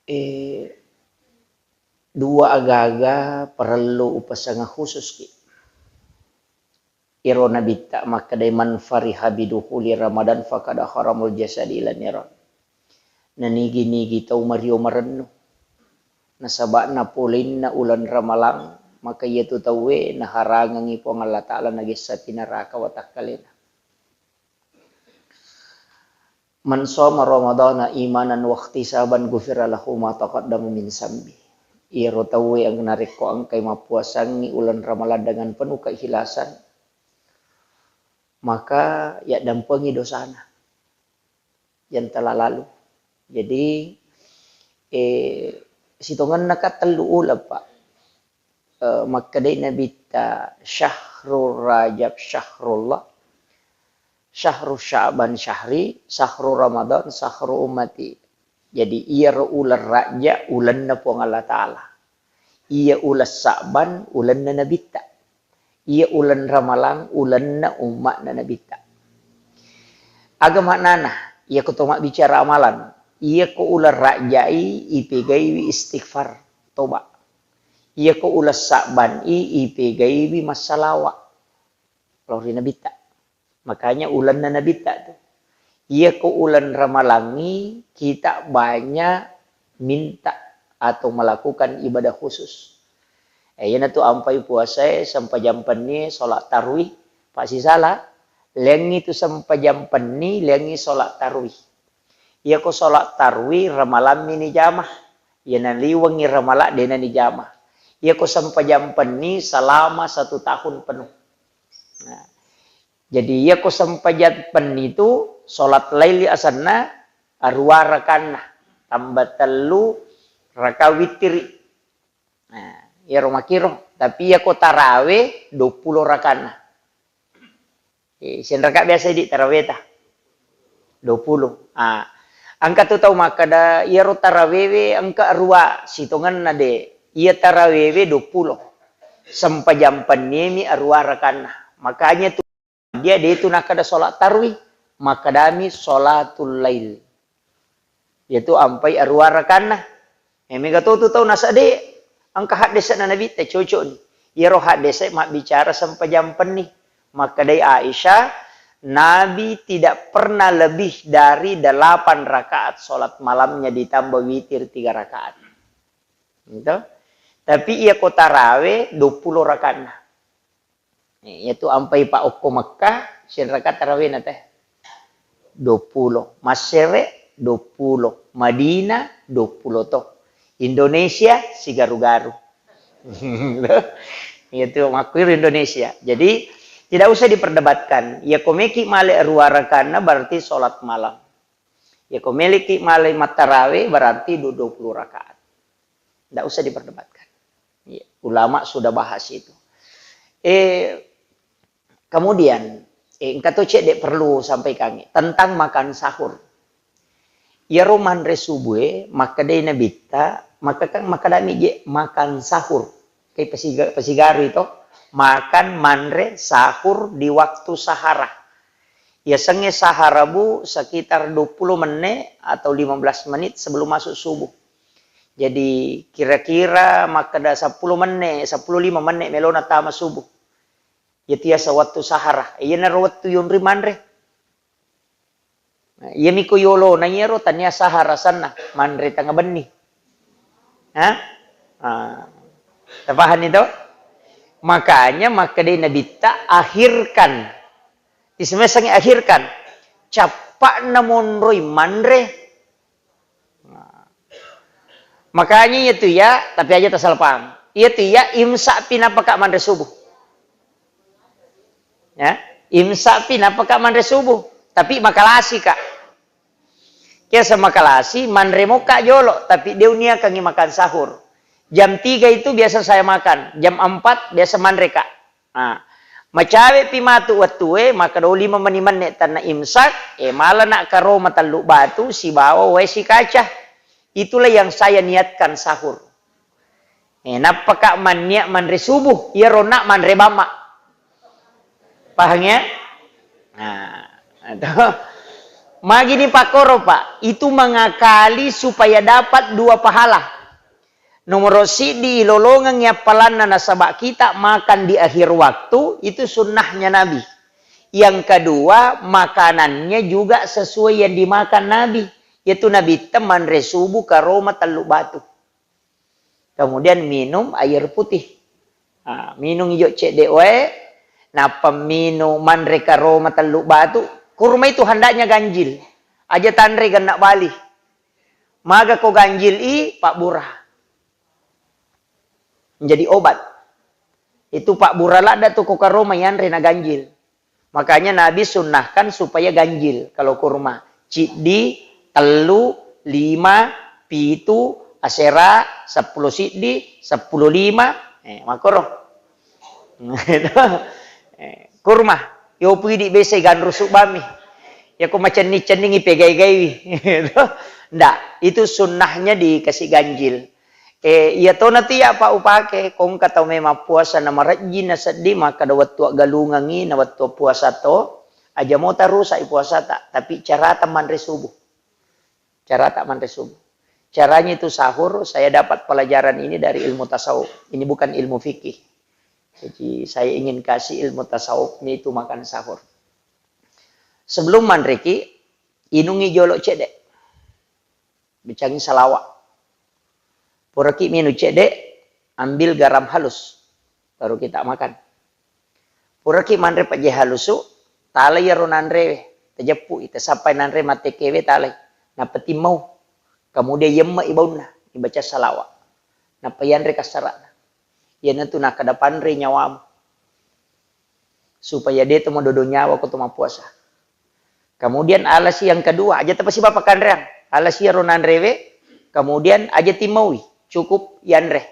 eh, dua agaga perlu upasanga khusus ki. Iro nabita maka daiman fariha biduhuli Ramadan fakada haramul jasadi ila niran. Nanigi-nigi tau mario marenno. Nasaba na pulin na ulan ramalang maka yetu tawe na harangang ipo ng Allah Ta'ala nagisa pinaraka watakkalina. Man soma Ramadana imanan wakti saban gufira lahu ma taqaddama min sambi. Iro tawe ang nariko ang kay mapuasangi ulan ramalan dengan penuh keikhlasan. Maka ya dampengi dosana yang telah lalu. Jadi situngan nakatelu ula Pak. Maka day nabita syahrul rajab syahrullah, syahrul sya'ban syahri, syahrul ramadan syahrul ummati. Jadi ia ular raja ulan na po Allah Ta'ala. Ia ulas sa'ban ulan na nabita. Ia ulan ramalang ulan na umat na nabita. Agama nana, ia kutumak bicara amalan. Ia ko ular rajai ipigay istighfar toba. Ia ko ulas sa'ban ipigay masalawa. Kalau nabita. Makanya ulan na nabita tu. Ia ko ulan ramalangi kita banyak minta atau melakukan ibadah khusus. Yan na to ampay puasa sampai jam ni solat tarwih. Pak si salah. Lengi tu sampai jam ni lengi solat tarwih. Ia ko solat tarwih ramalam ni jamah. Yan na liwangi ramalak dia ni jamah. Ia ko sampai jam ni selama 1 tahun penuh. Nah, jadi ia ko sampai jam itu solat laili asana arwa rakana tambah telu raka witiri. Nah, ya romakiro tapi ya ko tarawih 20 rakana. Sen raka biasa di tarawih ta 20. Angka tu tahu maka da ya ro tarawih angka arwa situngan nade ia tarawih 20 sampai jam ni arwa rakana. Makanya tu dia itu nak ada solat tarwih maka dami solatul lail. Yaitu ampai arwa rakana. Mega tu tahu nasa de angka hadis na Nabi teh cocok ni. Ya roh hadis mak bicara sampai jam ni. Maka dari Aisyah Nabi tidak pernah lebih dari 8 rakaat solat malamnya ditambah witir 3 rakaat. Gitu. Tapi ia ko tarawih 20 rakaat. Yaitu ampai Pak Oko Mekah sin rakaat tarawih na teh 20. Masyere 20. Madinah 20 toh. Indonesia si garu-garu. Itu makwir Indonesia. Jadi tidak usah diperdebatkan. Ya komeki male ruara karena berarti sholat malam. Ya komeki male matarawih berarti 20 rakaat. Tidak usah diperdebatkan. Ya, ulama sudah bahas itu. Kemudian engkau cek dek perlu sampaikan tentang makan sahur. Ya roman resubue maka day nabita maka kan maka dami je makan sahur kay pasigaru itu makan manre sahur di waktu sahara. Ya senge sahara bu sekitar 20 menit atau 15 menit sebelum masuk subuh. Jadi kira-kira maka da 10 menit 15 menit melona tama subuh. Ya tiasa waktu sahara. Iya na waktu yun rimanre. Iya miko yolo na yero tanya sahara sana manre tanga beni. Tapahan itu? Makanya maka dia nabita akhirkan. Ismesang akhirkan. Capak na monroy manre. Makanya itu ya, tapi aja tak salah paham. Itu ya imsak pinapaka manre subuh. Ya, imsak pinapaka manre subuh. Tapi makalasi kak. Kaya sa makalasi, manremo kak jolo. Tapi dia unia kangi makan sahur. Jam 3 itu biasa saya makan. Jam 4 biasa manre kak. Macawe pimatu watue, maka do 5 menit tanah imsak. Malah nak karo mataluk batu, si bawa si kaca. Itulah yang saya niatkan sahur. Napaka man niat manre subuh. Ya ronak manre bama. Paham ya? Magini pakoro Pak, itu mengakali supaya dapat 2 pahala. Nomor sidi lolongan nyapalan nasabak kita makan di akhir waktu, itu sunnahnya Nabi. Yang kedua, makanannya juga sesuai yang dimakan Nabi. Yaitu Nabi teman resubu karoma teluk batu. Kemudian minum air putih. Nah, minum hijau CDW. Nah, peminuman reka roma teluk batu. Kurma itu hendaknya ganjil. Aja tanre genak bali. Maga ko ganjil Pak Burah. Menjadi obat. Itu Pak Burah lada tuh ko karoma yang rena ganjil. Makanya Nabi sunnahkan supaya ganjil kalau kurma. Cidi, telu, 5, pitu, asera, 10 sidi, 10 5. Makoro. Kurma. Yo pidi bese gan rusuk bami. Ya ko macam ni ceningi pegai-gai. Ndak, itu sunnahnya dikasih ganjil. Ya to nanti ya Pak upake kong kata memang puasa nama rajin na sedih maka da waktu galungangi na waktu puasa to aja mau terus ai puasa tak tapi cara teman subuh. Cara tak manre subuh. Caranya itu sahur, saya dapat pelajaran ini dari ilmu tasawuf. Ini bukan ilmu fikih. Jadi saya ingin kasih ilmu tasawufnya itu makan sahur. Sebelum mandreki inungi jolok cedek. Bicangi salawat. Puraki minu cedek, ambil garam halus. Baru kita makan. Puraki manre paje halusu, talay ronanre, tejepu, ite sampai nanre mate kewe talay. Napeti mau. Kemudian yemma ibauna, dibaca salawat. Napayan re kasarana. Yan itu nak kadapan re nyawam. Supaya dia tu mododo nyawa ko tuma puasa. Kemudian alasi yang kedua, aja tapasi bapak kanreang. Alasi ronanrewe, kemudian aja timawi. Cukup yanre.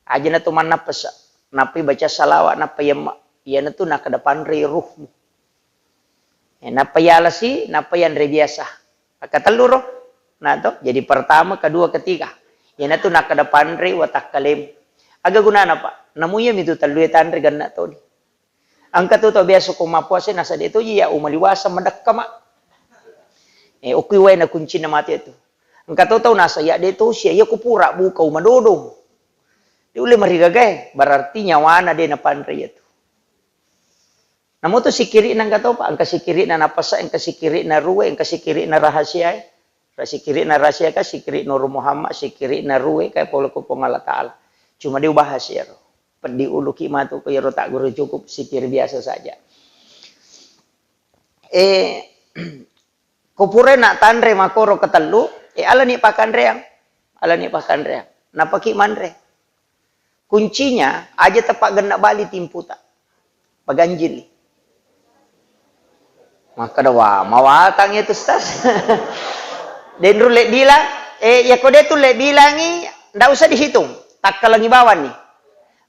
Aja na tuman napasa. Napi baca salawat, napi yemma. Yan itu nak kadapan re ruhmu. Napi alasi, napi yanre biasa. Kateluro. Nah to, jadi pertama, kedua, ketiga. Yan itu nak kadapan re watak kalim. Aga gunana Pak. Namuya itu taluetan re ganna to ni. Angka tu biasa ko mapuasa nasa dito ya umaliwasa madakama. Okay way na kunci na mati itu. Angka tu nasa ya dito siya ya kupura buka umadodong. Di uli marigagay, berarti nyawana din na panre itu. Namo to sikiri nang kato pa, ang kasikiri na napasa, ang kasikiri na ruwe, ang kasikiri na rahasia. Sikiri na rahasia ka, sikiri Nur Muhammad, sikiri na ruwe kay polo ko pong Allah Ta'ala. Cuma dia bahas ya. Di ulu kima tu ko tak guru cukup sikir biasa saja. Kupure nak tanre makoro ketelu, ala ni pakan reang. Ala ni pakan reang. Napaki manre. Kuncinya aja tepak genak bali timputa. Paganjil. Maka dawa mawatang itu stas. Den rulek bilang, ya kode tu lek bilangi ndak usah dihitung. Tak kalangi bawan nih.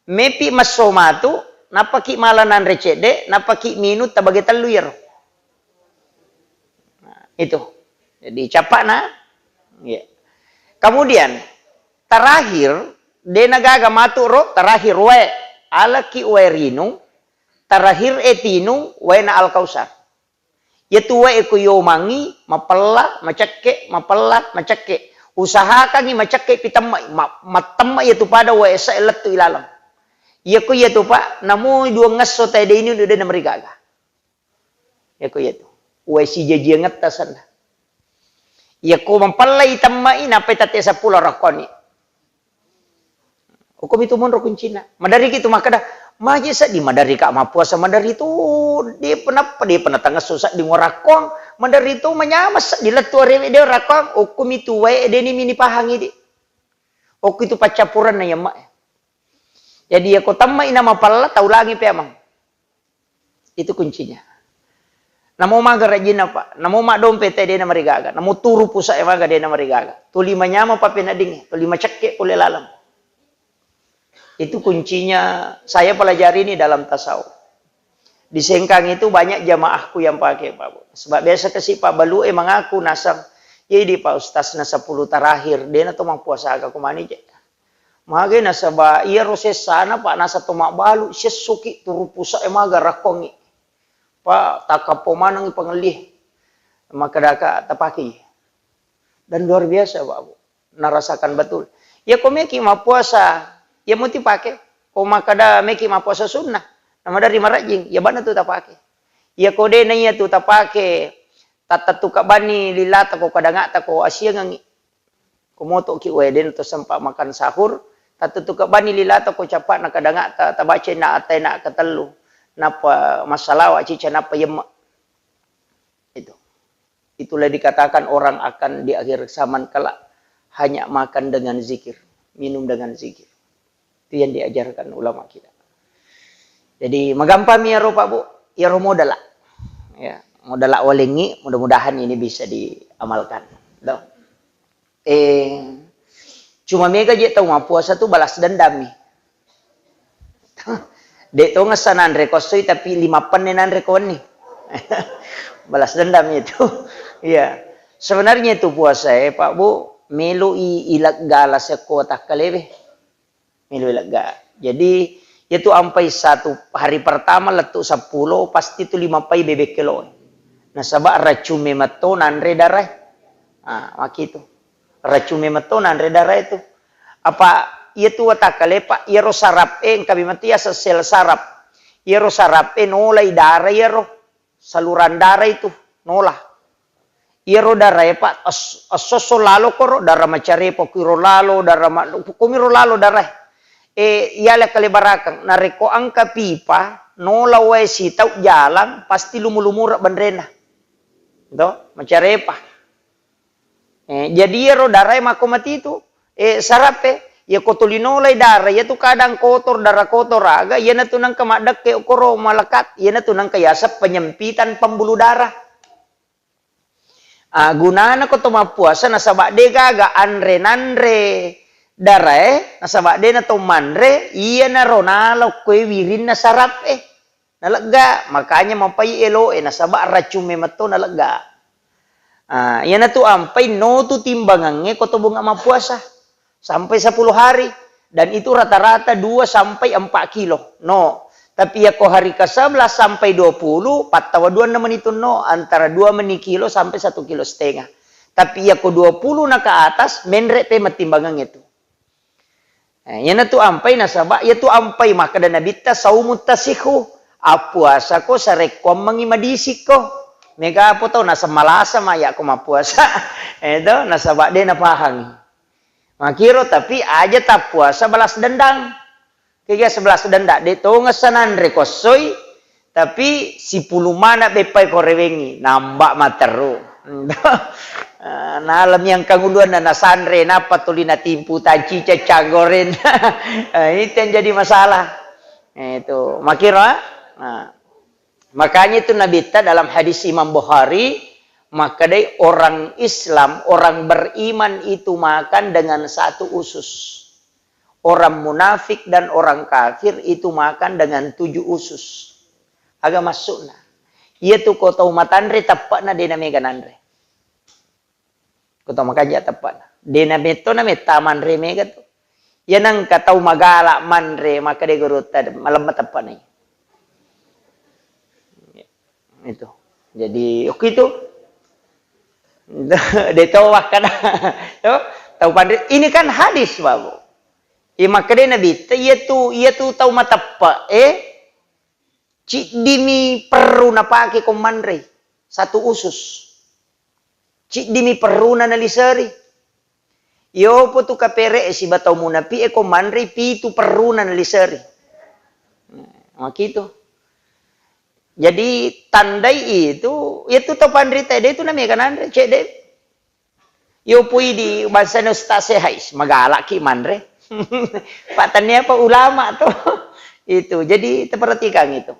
Mepi masomatu napaki malanan recede napaki minut tabagi teluir. Nah, itu. Jadi capak na. Ya. Kemudian terakhir de nagaga maturo terakhir we alaki werinu terakhir etinu we na alkausar. Yaitu we ikuyomangi mapella maceke. Usahakan ni macake pitamma matamma yaitu pada we sa eletu ilalam. Ya ko yeto Pak, namu dua ngaso tay de ini udah na marigaga. Ya ko yeto. Uwe si jeje ngatasan. Ya ko mampalay tamai na petate sa pulo rakoni. Hukum itu mon rokun Cina. Madari kitu makada maje sa di madari ka mapuasa madari itu dia pernah tangga susah di ngorakong madari itu menyamas di letu rewe dia rakong hukum itu wae de ni mini pahangi di. Hukum itu pacapuran na yama. Jadi ya kota mai nama palla tahu lagi pe amang. Itu kuncinya. Namo maga rajin apa? Namo mak dompet de na marigaga. Namo turu pusa e maga de na marigaga. Tu lima nyama pa penading. Tu lima cekke pule lalam. Itu kuncinya saya pelajari ini dalam tasawuf. Di Sengkang itu banyak jamaahku yang pakai Pak. Sebab biasa kasih Pak Balu emang aku nasam. Jadi Pak Ustaz na 10 terakhir dia na tomang puasa aga kumani je. Mage nasaba iya roses sana Pak nasa tomak balu sesuki turu pusa emaga rakongi. Pak takapo manang pangelih. maka daka tapaki. Dan luar biasa Pak Bu, narasakan betul. Ya kau meki ma puasa, ya muti pakai. Kau makada meki ma puasa sunnah, nama dari marajing, ya bana tu tapake. Ya kau de nanya tu tapake, tata tu kabani lilata kau kadangata kau asia ngangi. Kau moto ki weden tu sempat makan sahur, tata tu kabani lilata kau capak nak kadangata, tabace na atay na katelu, napa masalah cica napa yemak. Itulah dikatakan orang akan di akhir zaman kelak hanya makan dengan zikir, minum dengan zikir. Itu yang diajarkan ulama kita. Jadi magampam ya Pak Bu, ya modal. Ya, modal walengi, mudah-mudahan ini bisa diamalkan. Cuma mega je tahu puasa tu balas dendam nih. Dek tahu ngesanan rekosoi tapi 5 penenan rekon nih. Balas dendam itu. Iya. Sebenarnya itu puasa Pak Bu, melu ilak gala sekota kalebe. Melu ilak ga. Jadi itu sampai 1 hari pertama letuk 10 pasti itu 5 pai bebek kilo. Nah sabak racume meto nanre darah. Ah, itu. Racume meto nanre darah itu. Apa itu watakale Pak, iro sarap kami mati ya sesel sarap. Iro sarap nolai darah iro. Saluran darah itu nolah. Iro darah Pak asoso lalo koro darah macare pokiro lalo darah kumiro lalo darah. Iala kali barakang nareko angka pipa nola wae si tau jalan pasti lumulumura bandrena. Do macare pa. Jadi iro darah mako mati itu sarape ya kotolinolay darah ya tu kadang kotor darah kotor aga ya na tu nang kamadak ke okoro malakat ya na tu nang kayasap penyempitan pembuluh darah. Gunana ko puasa nasabak de gaga andre nandre darah nasabak de na to mandre iya na ronalo kue wirin na sarap nalaga makanya mapai elo nasabak racume mato nalaga. Ya na tu ampai no tu timbangannya ko to bunga mapuasa sampai 10 hari dan itu rata-rata 2 sampai 4 kilo. No. Tapi ya ko hari ke-11 sampai 20 patawa 2 naman itu no antara 2 meni kilo sampai 1,5 kilo. Tapi ya ko 20 na ke atas menre pe matimbangan itu. Yan na tu ampai nasaba ya tu ampai maka dan nabita saumut tasihu. Puasa ko sa rekom mangimadisik ko. Mega po to nasa malasa maya ko mapuasa. Edo nasaba de na pahang. Makiro tapi aja tak puasa balas dendam. Kaya 11 denda dito ngesanan rekosoy tapi si pulumana bepay korewengi nambak materu. Na alam yang kanguluan na nasanre na patuli na timpu taci cacagoren. Itu yang jadi masalah. Itu makiro makanya itu nabita dalam hadis Imam Bukhari. Maka dari orang Islam, orang beriman itu makan dengan 1 usus. Orang munafik dan orang kafir itu makan dengan 7 usus. Agak masuk na. Ia tu kau tahu matandre tepat na dena mega nandre. Kau tahu makaja tepat na. Dena meto na metaman re mega tu. Ia nang katau magala manre maka de gorota malam tepat na. Itu. Jadi oke itu. Dia tahu makan. Tahu pandai. Ini kan hadis babu. Makanya Nabi ia tu tahu mata apa cik dimi perlu napake komandre 1 usus. Cik dimi perlu na nalisari. Yo po tu kapere si bataw muna pi komandre pi tu perlu na nalisari. Makito. Jadi tandai itu tahu pandri tadi itu namanya kan andre cek deh. Yo pui di bahasa nostase hais magalak ki mandre. Patannya apa ulama tuh. Itu. Jadi perhatikan itu.